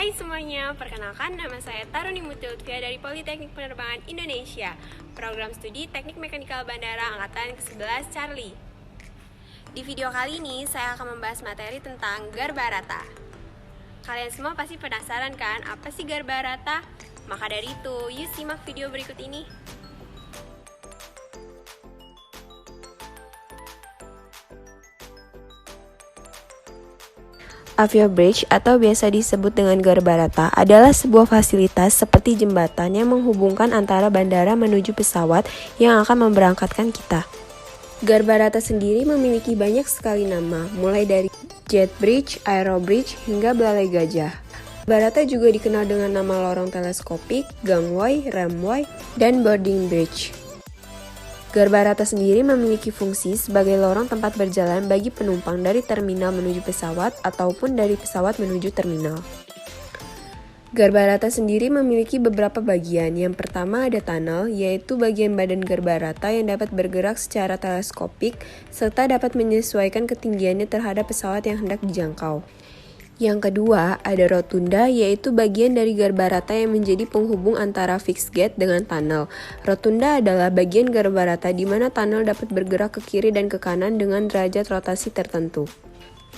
Hai semuanya, perkenalkan nama saya Taruni Mutulvia dari Politeknik Penerbangan Indonesia, Program Studi Teknik Mekanikal Bandara Angkatan ke-11 Charlie. Di video kali ini, saya akan membahas materi tentang Garbarata. Kalian semua pasti penasaran kan, apa sih Garbarata? Maka dari itu, yuk simak video berikut ini. Avio Bridge atau biasa disebut dengan Garbarata adalah sebuah fasilitas seperti jembatan yang menghubungkan antara bandara menuju pesawat yang akan memberangkatkan kita. Garbarata sendiri memiliki banyak sekali nama, mulai dari Jet Bridge, Aero Bridge, hingga Belalai Gajah. Garbarata juga dikenal dengan nama lorong teleskopik, gangway, ramway, dan boarding bridge. Garbarata sendiri memiliki fungsi sebagai lorong tempat berjalan bagi penumpang dari terminal menuju pesawat ataupun dari pesawat menuju terminal. Garbarata sendiri memiliki beberapa bagian. Yang pertama ada tunnel, yaitu bagian badan Garbarata yang dapat bergerak secara teleskopik serta dapat menyesuaikan ketinggiannya terhadap pesawat yang hendak dijangkau. Yang kedua, ada rotunda, yaitu bagian dari Garbarata yang menjadi penghubung antara fixed gate dengan tunnel. Rotunda adalah bagian Garbarata di mana tunnel dapat bergerak ke kiri dan ke kanan dengan derajat rotasi tertentu.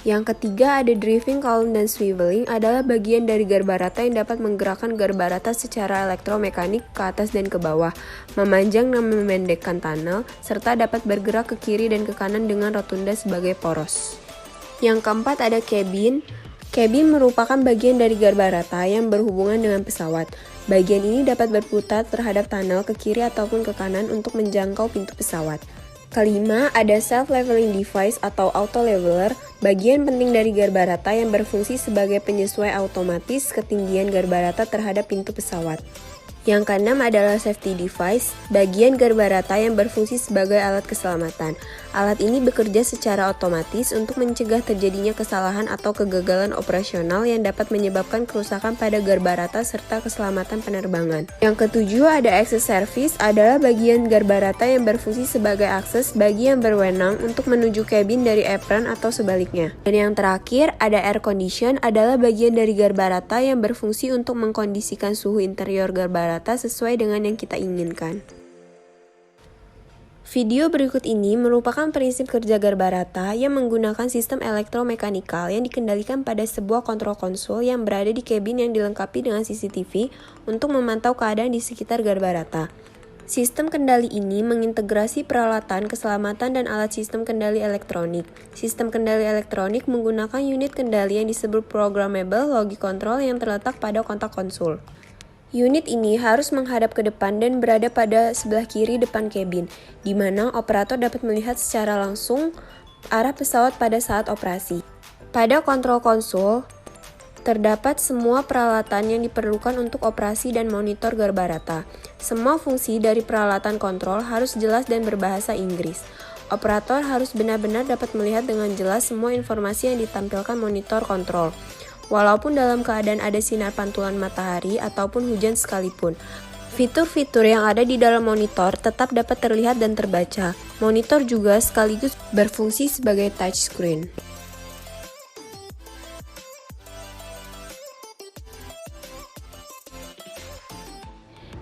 Yang ketiga, ada driving column dan swiveling adalah bagian dari Garbarata yang dapat menggerakkan Garbarata secara elektromekanik ke atas dan ke bawah, memanjang dan memendekkan tunnel, serta dapat bergerak ke kiri dan ke kanan dengan rotunda sebagai poros. Yang keempat, ada cabin. Cabin merupakan bagian dari Garbarata yang berhubungan dengan pesawat. Bagian ini dapat berputar terhadap tunnel ke kiri ataupun ke kanan untuk menjangkau pintu pesawat. Kelima, ada self-leveling device atau auto-leveler, bagian penting dari Garbarata yang berfungsi sebagai penyesuai otomatis ketinggian Garbarata terhadap pintu pesawat. Yang keenam adalah safety device, bagian Garbarata yang berfungsi sebagai alat keselamatan. Alat ini bekerja secara otomatis untuk mencegah terjadinya kesalahan atau kegagalan operasional yang dapat menyebabkan kerusakan pada Garbarata serta keselamatan penerbangan. Yang ketujuh ada access service, adalah bagian Garbarata yang berfungsi sebagai akses bagi yang berwenang untuk menuju kabin dari apron atau sebaliknya. Dan yang terakhir ada air condition, adalah bagian dari Garbarata yang berfungsi untuk mengkondisikan suhu interior Garbarata sesuai dengan yang kita inginkan. Video berikut ini merupakan prinsip kerja Garbarata yang menggunakan sistem elektromekanikal yang dikendalikan pada sebuah kontrol konsol yang berada di kabin yang dilengkapi dengan CCTV untuk memantau keadaan di sekitar Garbarata. Sistem kendali ini mengintegrasi peralatan keselamatan dan alat sistem kendali elektronik. Sistem kendali elektronik menggunakan unit kendali yang disebut programmable logic control yang terletak pada kontak konsul. Unit ini harus menghadap ke depan dan berada pada sebelah kiri depan kabin, di mana operator dapat melihat secara langsung arah pesawat pada saat operasi. Pada kontrol konsol, terdapat semua peralatan yang diperlukan untuk operasi dan monitor Garbarata. Semua fungsi dari peralatan kontrol harus jelas dan berbahasa Inggris. Operator harus benar-benar dapat melihat dengan jelas semua informasi yang ditampilkan monitor kontrol, walaupun dalam keadaan ada sinar pantulan matahari ataupun hujan sekalipun. Fitur-fitur yang ada di dalam monitor tetap dapat terlihat dan terbaca. Monitor juga sekaligus berfungsi sebagai touchscreen.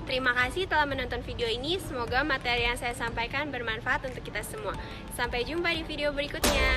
Terima kasih telah menonton video ini. Semoga materi yang saya sampaikan bermanfaat untuk kita semua. Sampai jumpa di video berikutnya.